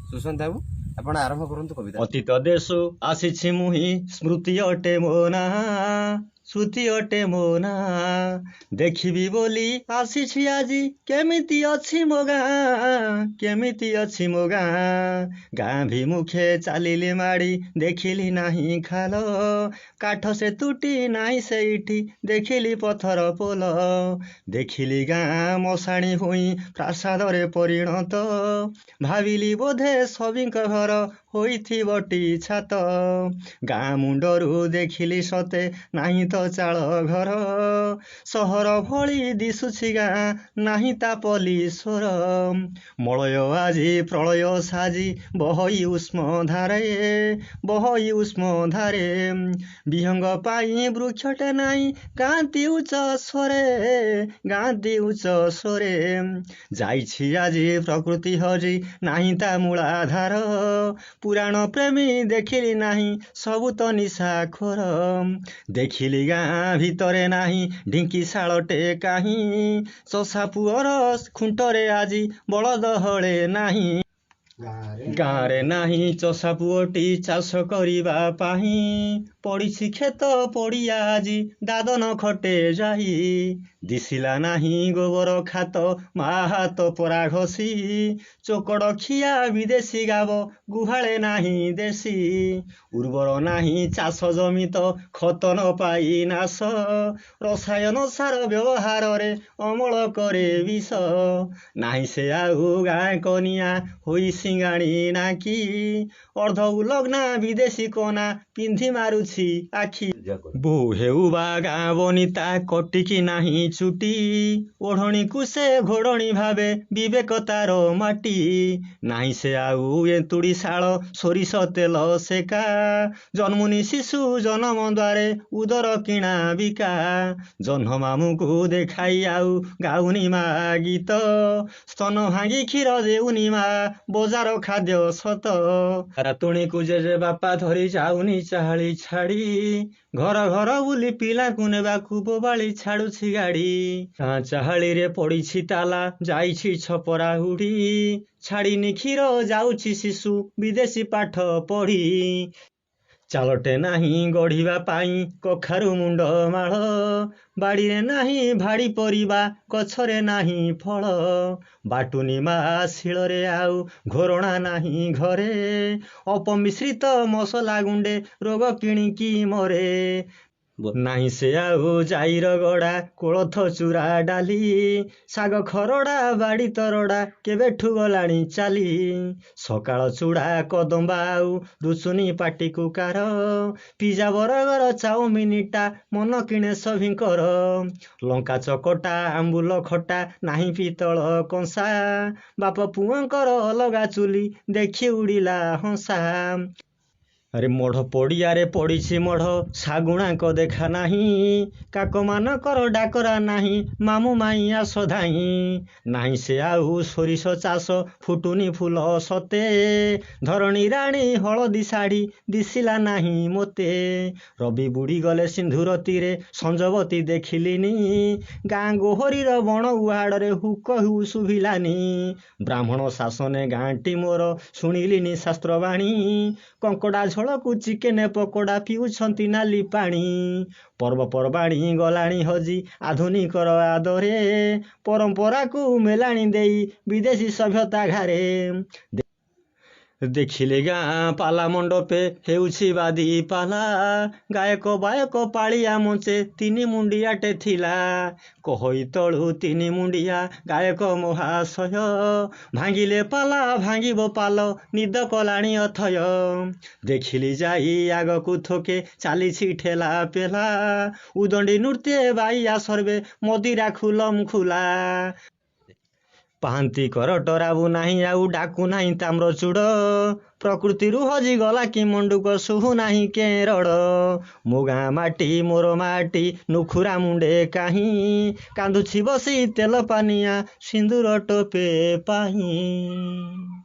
सुशांत बाबू आपण आरंभ करନ୍ତୁ कविता। अतीत देश आसीछि मुहि स्मृति अटे मो ना श्रुति अटे मो ना देखिबी बोली आसीछि आजी केमिति अछि मो गाँ केमिति अछि मो गाँ गाँ भिमुखे चालिली माड़ी देखिली नाही खाल काठ से टूटी नाही सेठी देखिली पथर पोल देखिली गाँ मशाणी हुई प्रासाद रे परिणत भाविली बोधे सबिंक घर होइथिबटी छात गाँ मुंडरू देखिली सते नाही तो चाल घर सहर भली दिसुछि गाँ नाही ता पलीश्वर मलय आजी प्रलय साजी बहई उष्म धारे विहंग पाई वृक्षटे नाही गाँति उच्च स्वरे जाइछि आजी प्रकृति हजी नाही ता मूलाधार पुराण प्रेमी देखिली नाही सबु तो निशाखोर देखिली गाँ भितरे नाही ढिंकी शालटे काहीं चषा पुअर खुंटरे आजी बलद हले नाही गाँ रे नाही चषा पुअटी चाष करिबा पाही पड़िछि खेत पड़िया आजी दादन खटे जाई दिसिला नाही गोबर खात मा हाथ परा घसी चोकड़ खिया विदेशी गाव गुहाले नाही देशी उर्वर नाही चाष जमी तो खत न पाई नाश रसायन सार व्यवहार रे अमल करे विष नाही से आउ गाँ कनिया होई सिंगाणी नाकी अर्ध उलग्ना विदेशी कोना पिंधि मारुछि आखि बोहु हेउ बा गाँ बनिता कटिकी नाही चुटी ओढ़णी कुसे घोड़णी भावे विवेकतार माटी नाही से आउ एतुड़ी शाल सोरिष तेल सेका जन्मुनी शिशु जन्म द्वारे उदर किणा बिका जन्म मामू को देखाई आउ गाउनी मा गीत स्तन भांगी क्षीर देउनी मा बजार खाद्य सत रातुणी को जे बापा धरी जाउनी चाली छाड़ी घर घर बुली पिला को नेबाकू बोबाली छाड़ुछि गाड़ी चाहाली रे पड़िछि ताला जाइछि छपरा हुड़ी छाड़िनी क्षीर जाउछि शिशु विदेशी पाठ पढ़ी चालटे नाही गढ़िबा पाई कखारु मुंड माळ बाड़ी रे नाही भाड़ी परिबा गछरे नाही फल बाटुनी मा शिल रे आउ घोरणा नाही घरे अपमिश्रित मसला गुंडे रोग किणिकी मरे नाही से आउ जाइर गड़ा कोलथ चूरा डाली साग खरड़ा बाड़ी तरड़ा केबेठु गलाणी चाली सकाळ चूड़ा कदम्बा आउ रुचुनी पाटी कुकार पिजा बरगर चाउमिनिटा मन किणे सभिंकर लंका चकटा आंबुल खटा नाही पितल कंसा बाप पुअंकर अलगा चुली देखि उड़िला हंसा अरे मढ़ पड़ियारे पड़िछि मढ़ सागुणाक देखा नाही काक मानकर डाकरा नाही मामू माई आस धाई नाही से आउ सोरिष चाष फुटुनी फूल सते धरणी राणी हलदी शाढ़ी दिसिला नाही मोते रवि बुड़ी गले सिंधुर तीरे संजवती देखिलिनी गाँ गोहरीर बण उहाड़े हुक हु शुभिलानी ब्राह्मण शासने गाँटी मोर शुणिलिनी शास्त्रवाणी कंकड़ा झोलकू चिकेन पकोड़ा पिउछंती नाली पानी पर्वपर्वाणी गलाणी हजी आधुनिकर आदरे परंपरा को मेलाणी देई विदेशी सभ्यता घारे देखिले गाँ पाला मंडपे हेउछि बादी पाला गायक बायक पालिया मंचे तीनी मुंडियाटे थिला कहई तळु तीनी मुंडिया गायक महाशय भांगिले पाला भांगिबो पाल निद कलाणी अथय देखिली जाई आगकू थोके चालिछि ठेला पेला उदंडी नृत्य बाइया सर्वे मदिरा खुलम खुला पाहांती कर डराबू नाही आउ डाकू नाही ताम्र चूड़ प्रकृति हजी गला कि मंडुक सुहु नाही केरड़ मो गाँ माटी मोर माटी नुखुरा मुंडे काहीं कांदुछि बसी तेल पानिया सिंदूर टोपे पाहीं।